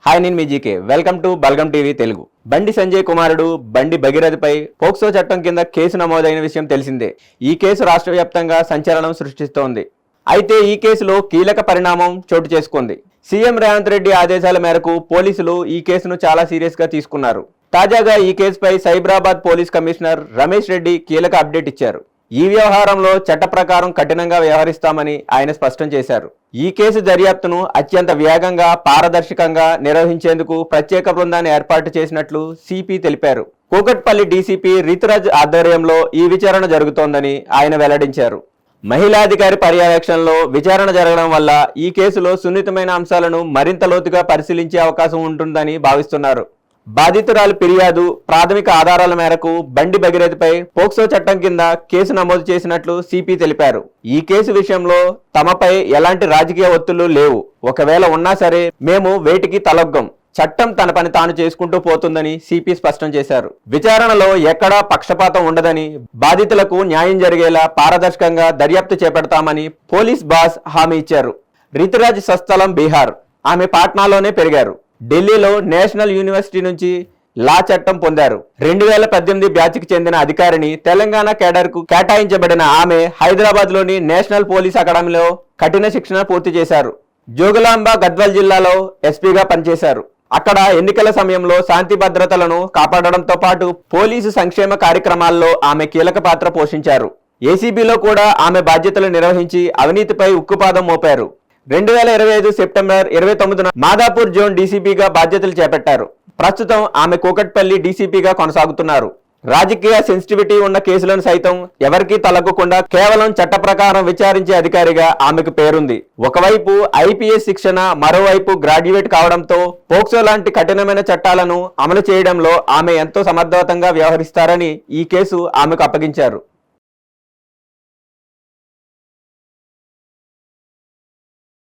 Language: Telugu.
హాయ్ నేను మీ GK welcome to Balagam TV Telugu. Bandi Sanjay కుమారుడు బండి భగీరథపై పోక్సో చట్టం కింద కేసు నమోదైన విషయం తెలిసిందే. ఈ కేసు రాష్ట్ర వ్యాప్తంగా సంచలనం సృష్టిస్తోంది. అయితే ఈ కేసులో కీలక పరిణామం చోటు చేసుకుంది. సీఎం రేవంత్ రెడ్డి ఆదేశాల మేరకు పోలీసులు ఈ కేసును చాలా సీరియస్ గా తీసుకున్నారు. తాజాగా ఈ కేసుపై సైబరాబాద్ పోలీస్ కమిషనర్ రమేష్ రెడ్డి కీలక అప్డేట్ ఇచ్చారు. ఈ వ్యవహారంలో చట్ట ప్రకారం కఠినంగా వ్యవహరిస్తామని ఆయన స్పష్టం చేశారు. ఈ కేసు దర్యాప్తును అత్యంత వేగంగా పారదర్శకంగా నిర్వహించేందుకు ప్రత్యేక బృందాన్ని ఏర్పాటు చేసినట్లు సిపి తెలిపారు. కూకట్పల్లి డీసీపీ రితురాజ్ ఆధ్వర్యంలో ఈ విచారణ జరుగుతోందని ఆయన వెల్లడించారు. మహిళాధికారి పర్యవేక్షణలో విచారణ జరగడం వల్ల ఈ కేసులో సున్నితమైన అంశాలను మరింత లోతుగా పరిశీలించే అవకాశం ఉంటుందని భావిస్తున్నారు. బాధితురాలు ఫిర్యాదు ప్రాథమిక ఆధారాల మేరకు బండి భగీరథపై పోక్సో చట్టం కింద కేసు నమోదు చేసినట్లు సిపి తెలిపారు. ఈ కేసు విషయంలో తమపై ఎలాంటి రాజకీయ ఒత్తిళ్లు లేవు. ఒకవేళ ఉన్నా సరే మేము వేటికి తలొగ్గం. చట్టం తన పని తాను చేసుకుంటూ పోతుందని సిపి స్పష్టం చేశారు. విచారణలో ఎక్కడా పక్షపాతం ఉండదని, బాధితులకు న్యాయం జరిగేలా పారదర్శకంగా దర్యాప్తు చేపడతామని పోలీస్ బాస్ హామీ ఇచ్చారు. రితురాజ్ స్వస్థలం బీహార్. ఆమె పాట్నాలోనే పెరిగారు. ఢిల్లీలో నేషనల్ యూనివర్సిటీ నుంచి లా చట్టం పొందారు. 2018 బ్యాచ్కి చెందిన అధికారిని తెలంగాణ కేడర్కు కేటాయించబడిన ఆమె హైదరాబాద్ లోని నేషనల్ పోలీస్ అకాడమీలో కఠిన శిక్షణ పూర్తి చేశారు. జోగులాంబ గద్వాల్ జిల్లాలో ఎస్పీగా పనిచేశారు. అక్కడ ఎన్నికల సమయంలో శాంతి భద్రతలను కాపాడడంతో పాటు పోలీసు సంక్షేమ కార్యక్రమాల్లో ఆమె కీలక పాత్ర పోషించారు. ఏసీబీలో కూడా ఆమె బాధ్యతలు నిర్వహించి అవినీతిపై ఉక్కుపాదం మోపారు. 2025 సెప్టెంబర్ 29న మాదాపూర్ జోన్ డీసీపీగా బాధ్యతలు చేపట్టారు. ప్రస్తుతం ఆమె కూకట్పల్లి డీసీపీగా కొనసాగుతున్నారు. రాజకీయ సెన్సిటివిటీ ఉన్న కేసులను సైతం ఎవరికీ తలగ్గకుండా కేవలం చట్ట ప్రకారం విచారించే అధికారిగా ఆమెకు పేరుంది. ఒకవైపు ఐపీఎస్ శిక్షణ, మరోవైపు గ్రాడ్యుయేట్ కావడంతో పోక్సో లాంటి కఠినమైన చట్టాలను అమలు చేయడంలో ఆమె ఎంతో సమర్థవంతంగా వ్యవహరిస్తారని ఈ కేసు ఆమెకు అప్పగించారు.